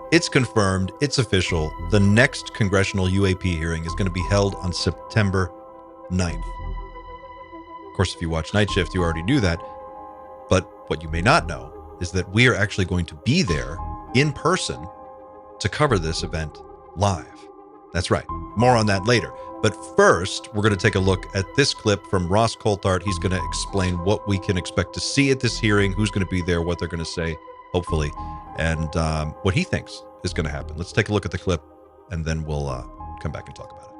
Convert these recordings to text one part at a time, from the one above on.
It's confirmed. It's official. The next congressional UAP hearing is going to be held on September 9th. Of course, if you watch Night Shift, you already knew that. But what you may not know is that we are actually going to be there in person to cover this event live. That's right. More on that later. But first, we're going to take a look at this clip from Ross Coulthart. He's going to explain what we can expect to see at this hearing, who's going to be there, what they're going to say, hopefully, and what he thinks is going to happen. Let's take a look at the clip, and then we'll come back and talk about it.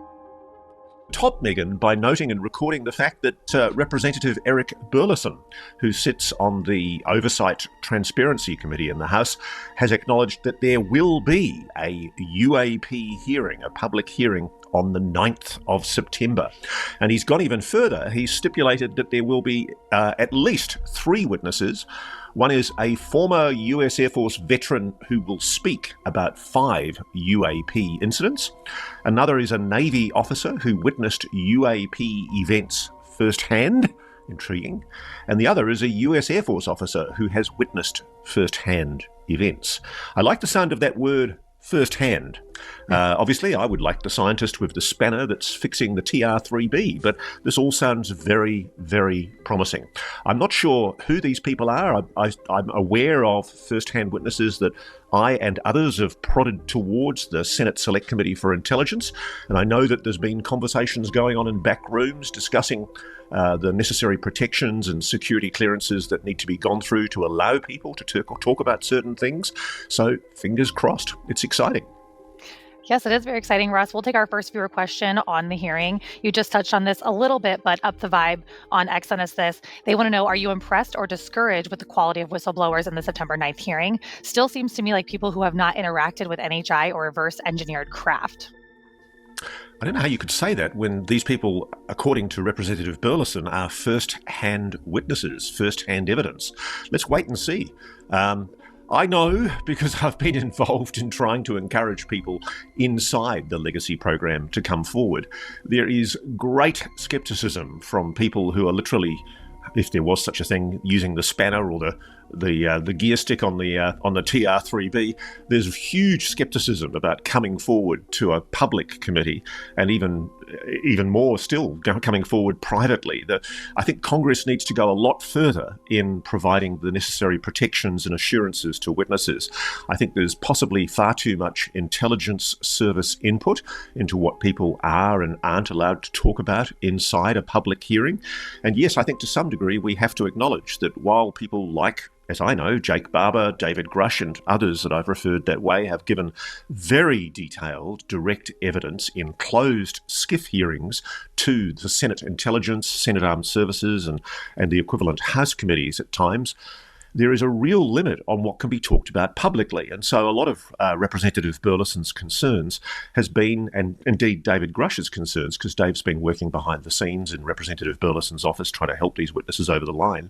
Top Megan by noting and recording the fact that Representative Eric Burleson, who sits on the Oversight Transparency Committee in the House, has acknowledged that there will be a UAP hearing, a public hearing, on the 9th of September. And he's gone even further. He's stipulated that there will be at least 3 witnesses. One is a former US Air Force veteran who will speak about 5 UAP incidents. Another is a Navy officer who witnessed UAP events firsthand. Intriguing. And the other is a US Air Force officer who has witnessed firsthand events. I like the sound of that word, firsthand. Obviously, I would like the scientist with the spanner that's fixing the TR-3B, but this all sounds very, very promising. I'm not sure who these people are. I'm aware of first-hand witnesses that I and others have prodded towards the Senate Select Committee for Intelligence, and I know that there's been conversations going on in back rooms discussing the necessary protections and security clearances that need to be gone through to allow people to talk about certain things. So, fingers crossed. It's exciting. Yes, it is very exciting, Ross. We'll take our first viewer question on the hearing. You just touched on this a little bit, but Up the Vibe on X sent us this. They want to know, are you impressed or discouraged with the quality of whistleblowers in the September 9th hearing? Still seems to me like people who have not interacted with NHI or reverse engineered craft. I don't know how you could say that when these people, according to Representative Burleson, are first-hand witnesses, first-hand evidence. Let's wait and see. I know because I've been involved in trying to encourage people inside the legacy program to come forward. There is great skepticism from people who are literally, if there was such a thing, using the spanner or the gear stick on the TR-3B. There's huge skepticism about coming forward to a public committee, and even more still coming forward privately. I think Congress needs to go a lot further in providing the necessary protections and assurances to witnesses. I think there's possibly far too much intelligence service input into what people are and aren't allowed to talk about inside a public hearing. And yes, I think to some degree we have to acknowledge that while people like, as I know, Jake Barber, David Grush, and others that I've referred that way have given very detailed, direct evidence in closed SCIF hearings to the Senate Intelligence, Senate Armed Services, and the equivalent House committees at times. There is a real limit on what can be talked about publicly. And so a lot of Representative Burleson's concerns has been, and indeed David Grush's concerns, because Dave's been working behind the scenes in Representative Burleson's office trying to help these witnesses over the line,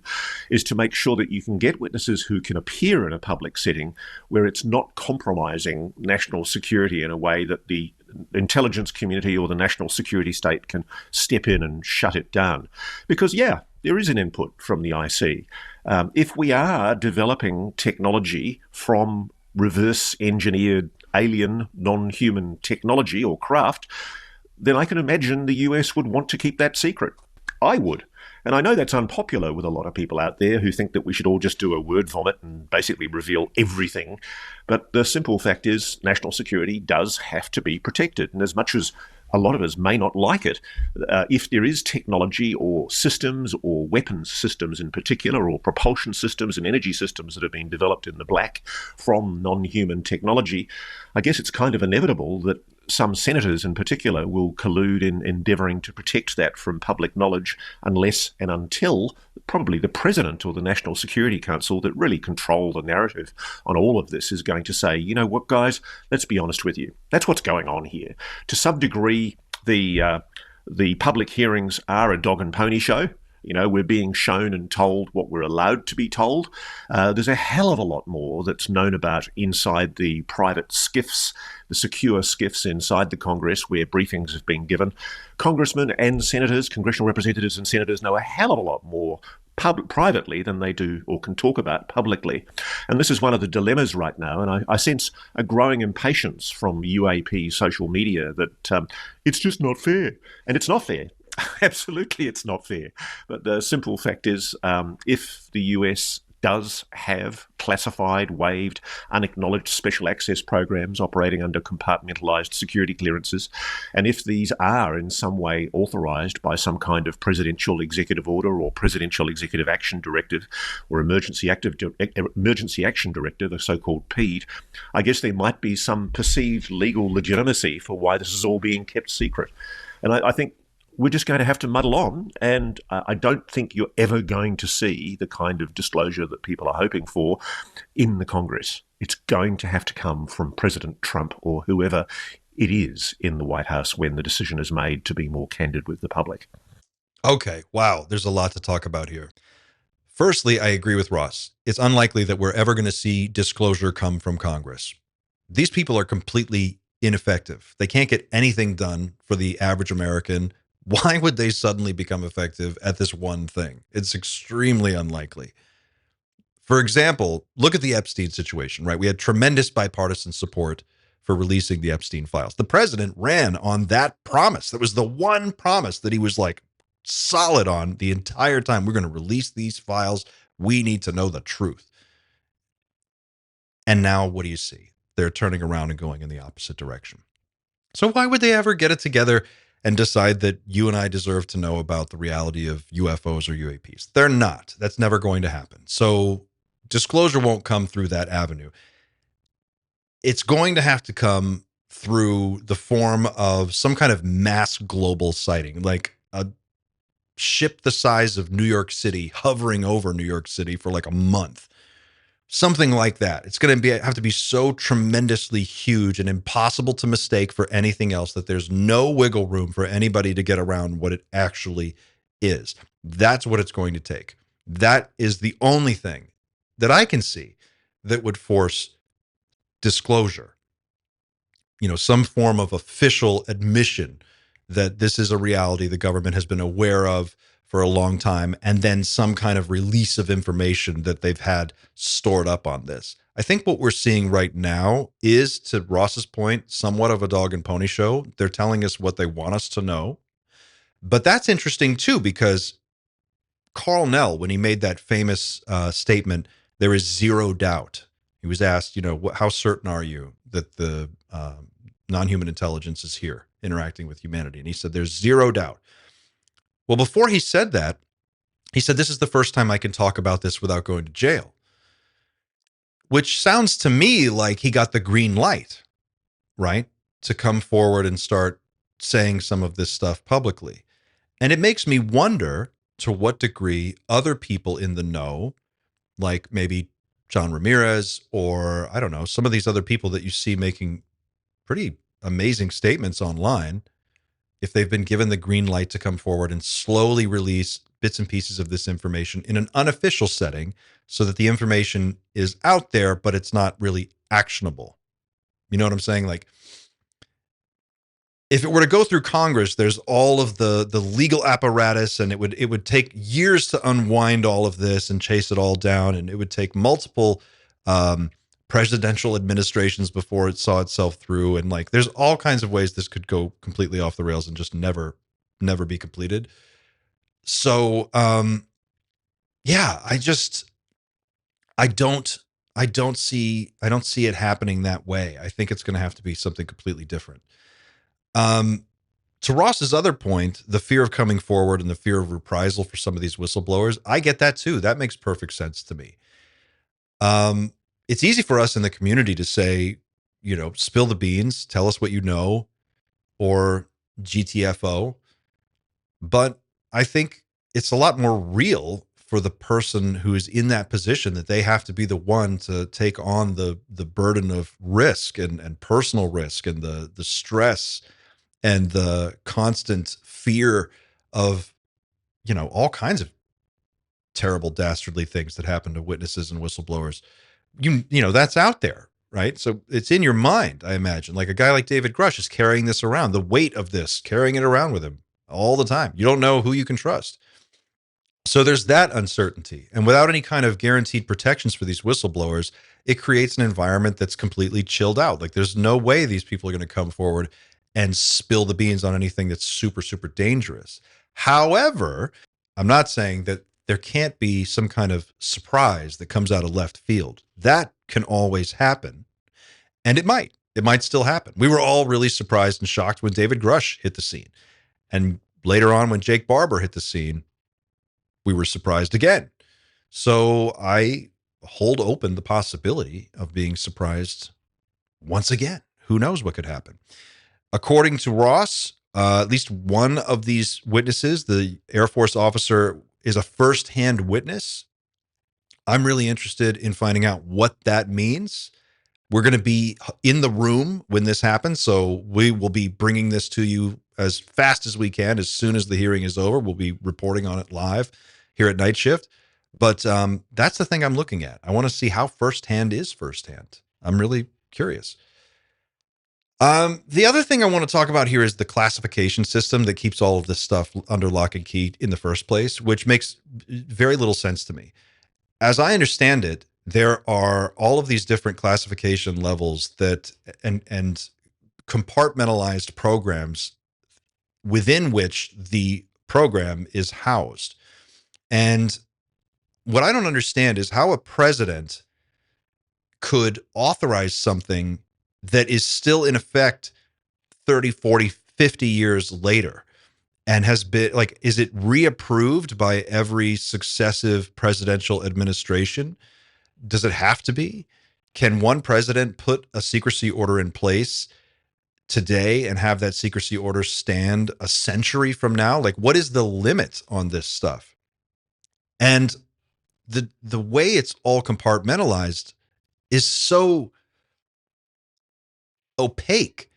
is to make sure that you can get witnesses who can appear in a public setting where it's not compromising national security in a way that the intelligence community or the national security state can step in and shut it down. Because, yeah, there is an input from the IC. If we are developing technology from reverse engineered alien non-human technology or craft, then I can imagine the US would want to keep that secret. I would. And I know that's unpopular with a lot of people out there who think that we should all just do a word vomit and basically reveal everything. But the simple fact is national security does have to be protected. And as much as a lot of us may not like it, if there is technology or systems or weapons systems in particular, or propulsion systems and energy systems that have been developed in the black from non-human technology, I guess it's kind of inevitable that some senators in particular will collude in endeavouring to protect that from public knowledge unless and until probably the President or the National Security Council that really control the narrative on all of this is going to say, you know what, guys, let's be honest with you. That's what's going on here. To some degree, the public hearings are a dog and pony show. You know, we're being shown and told what we're allowed to be told. There's a hell of a lot more that's known about inside the private SCIFs, the secure SCIFs inside the Congress where briefings have been given. Congressmen and senators, congressional representatives and senators know a hell of a lot more privately than they do or can talk about publicly. And this is one of the dilemmas right now. And I sense a growing impatience from UAP social media that it's just not fair. And it's not fair. Absolutely, it's not fair. But the simple fact is, if the US does have classified, waived, unacknowledged special access programs operating under compartmentalized security clearances, and if these are in some way authorized by some kind of presidential executive order or presidential executive action directive or emergency action directive, the so-called PED, I guess there might be some perceived legal legitimacy for why this is all being kept secret. And I think we're just going to have to muddle on, and I don't think you're ever going to see the kind of disclosure that people are hoping for in the Congress. It's going to have to come from President Trump or whoever it is in the White House when the decision is made to be more candid with the public. Okay, wow, there's a lot to talk about here. Firstly, I agree with Ross. It's unlikely that we're ever going to see disclosure come from Congress. These people are completely ineffective. They can't get anything done for the average American. Why would they suddenly become effective at this one thing? It's extremely unlikely. For example, look at the Epstein situation, right? We had tremendous bipartisan support for releasing the Epstein files. The president ran on that promise. That was the one promise that he was like solid on the entire time. We're going to release these files. We need to know the truth. And now what do you see? They're turning around and going in the opposite direction. So why would they ever get it together and decide that you and I deserve to know about the reality of UFOs or UAPs? They're not. That's never going to happen. So disclosure won't come through that avenue. It's going to have to come through the form of some kind of mass global sighting, like a ship the size of New York City hovering over New York City for like a month. Something like that. It's going to have to be so tremendously huge and impossible to mistake for anything else that there's no wiggle room for anybody to get around what it actually is. That's what it's going to take. That is the only thing that I can see that would force disclosure. You know, some form of official admission that this is a reality the government has been aware of for a long time, and then some kind of release of information that they've had stored up on this. I think what we're seeing right now is, to Ross's point, somewhat of a dog and pony show. They're telling us what they want us to know. But that's interesting too, because Carl Nell, when he made that famous statement, there is zero doubt. He was asked, you know, how certain are you that the non-human intelligence is here interacting with humanity? And he said, there's zero doubt. Well, before he said that, he said, this is the first time I can talk about this without going to jail, which sounds to me like he got the green light, right, to come forward and start saying some of this stuff publicly. And it makes me wonder to what degree other people in the know, like maybe John Ramirez or, I don't know, some of these other people that you see making pretty amazing statements online, if they've been given the green light to come forward and slowly release bits and pieces of this information in an unofficial setting so that the information is out there, but it's not really actionable. You know what I'm saying? Like, if it were to go through Congress, there's all of the legal apparatus, and it would take years to unwind all of this and chase it all down, and it would take multiple presidential administrations before it saw itself through. And like, there's all kinds of ways this could go completely off the rails and just never be completed. So, yeah, I don't see it happening that way. I think it's going to have to be something completely different. To Ross's other point, the fear of coming forward and the fear of reprisal for some of these whistleblowers, I get that too. That makes perfect sense to me. It's easy for us in the community to say, you know, spill the beans, tell us what you know, or GTFO. But I think it's a lot more real for the person who is in that position, that they have to be the one to take on the burden of risk and personal risk and the stress and the constant fear of, you know, all kinds of terrible, dastardly things that happen to witnesses and whistleblowers. You know, that's out there, right? So it's in your mind, I imagine. Like a guy like David Grush is carrying this around, the weight of this, carrying it around with him all the time. You don't know who you can trust. So there's that uncertainty. And without any kind of guaranteed protections for these whistleblowers, it creates an environment that's completely chilled out. Like there's no way these people are going to come forward and spill the beans on anything that's super, super dangerous. However, I'm not saying that there can't be some kind of surprise that comes out of left field. That can always happen. And it might. It might still happen. We were all really surprised and shocked when David Grush hit the scene. And later on, when Jake Barber hit the scene, we were surprised again. So I hold open the possibility of being surprised once again. Who knows what could happen? According to Ross, at least one of these witnesses, the Air Force officer, is a firsthand witness. I'm really interested in finding out what that means. We're going to be in the room when this happens, so we will be bringing this to you as fast as we can. As soon as the hearing is over, we'll be reporting on it live here at Night Shift. But that's the thing I'm looking at. I want to see how firsthand is firsthand. I'm really curious. The other thing I want to talk about here is the classification system that keeps all of this stuff under lock and key in the first place, which makes very little sense to me. As I understand it, there are all of these different classification levels that and compartmentalized programs within which the program is housed. And what I don't understand is how a president could authorize something that is still in effect 30, 40, 50 years later and has been like, is it reapproved by every successive presidential administration? Does it have to be? Can one president put a secrecy order in place today and have that secrecy order stand a century from now? Like, what is the limit on this stuff? And the way it's all compartmentalized is so opaque.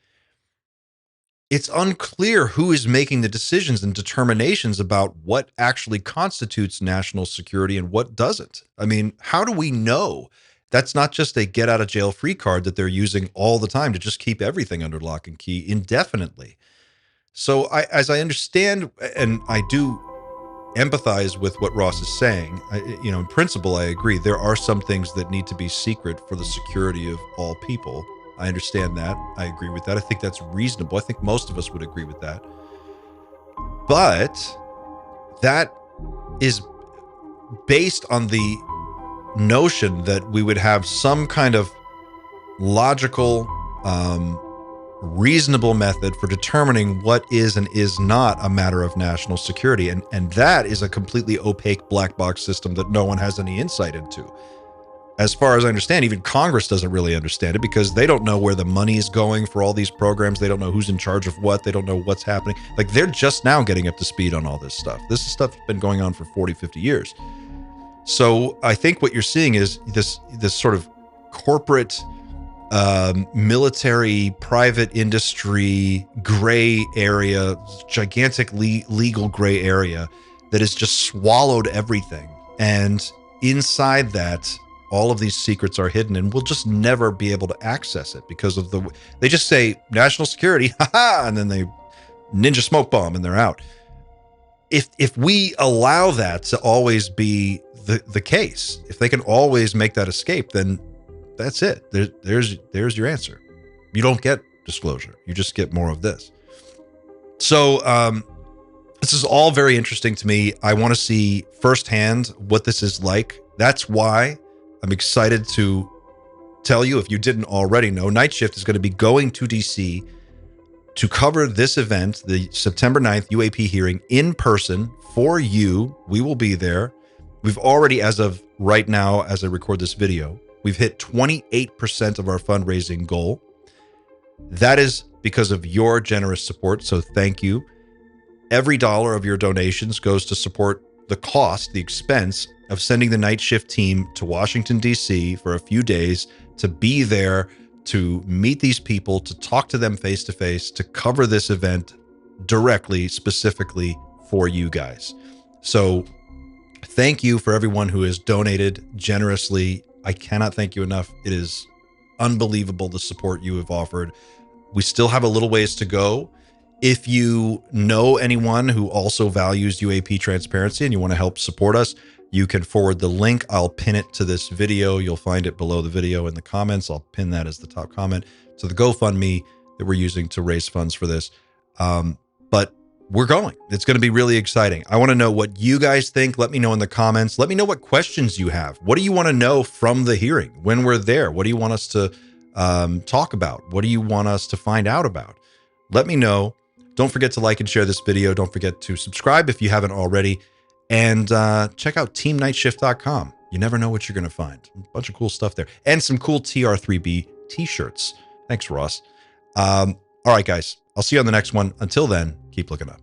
It's unclear who is making the decisions and determinations about what actually constitutes national security and what doesn't. I mean, how do we know? That's not just a get out of jail free card that they're using all the time to just keep everything under lock and key indefinitely. So as I understand, and I do empathize with what Ross is saying, in principle, I agree. There are some things that need to be secret for the security of all people. I understand that. I agree with that. I think that's reasonable. I think most of us would agree with that. But that is based on the notion that we would have some kind of logical, reasonable method for determining what is and is not a matter of national security. And that is a completely opaque black box system that no one has any insight into. As far as I understand, even Congress doesn't really understand it because they don't know where the money is going for all these programs. They don't know who's in charge of what. They don't know what's happening. Like, they're just now getting up to speed on all this stuff. This stuff has been going on for 40, 50 years. So I think what you're seeing is this sort of corporate, military, private industry, gray area, gigantic legal gray area that has just swallowed everything. And inside that, all of these secrets are hidden, and we'll just never be able to access it because of they just say national security, haha, and then they ninja smoke bomb and they're out. If we allow that to always be the case, if they can always make that escape, then that's it. There's your answer. You don't get disclosure. You just get more of this. So this is all very interesting to me. I want to see firsthand what this is like. That's why I'm excited to tell you, if you didn't already know, Night Shift is going to be going to DC to cover this event, the September 9th UAP hearing, in person for you. We will be there. We've already, as of right now, as I record this video, we've hit 28% of our fundraising goal. That is because of your generous support, so thank you. Every dollar of your donations goes to support the cost, the expense of sending the Night Shift team to Washington, D.C. for a few days to be there, to meet these people, to talk to them face to face, to cover this event directly, specifically for you guys. So thank you for everyone who has donated generously. I cannot thank you enough. It is unbelievable the support you have offered. We still have a little ways to go. If you know anyone who also values UAP transparency and you want to help support us, you can forward the link. I'll pin it to this video. You'll find it below the video in the comments. I'll pin that as the top comment to the GoFundMe that we're using to raise funds for this. But we're going. It's going to be really exciting. I want to know what you guys think. Let me know in the comments. Let me know what questions you have. What do you want to know from the hearing when we're there? What do you want us to talk about? What do you want us to find out about? Let me know. Don't forget to like and share this video. Don't forget to subscribe if you haven't already. And check out teamnightshift.com. You never know what you're going to find. A bunch of cool stuff there. And some cool TR3B t-shirts. Thanks, Ross. All right, guys. I'll see you on the next one. Until then, keep looking up.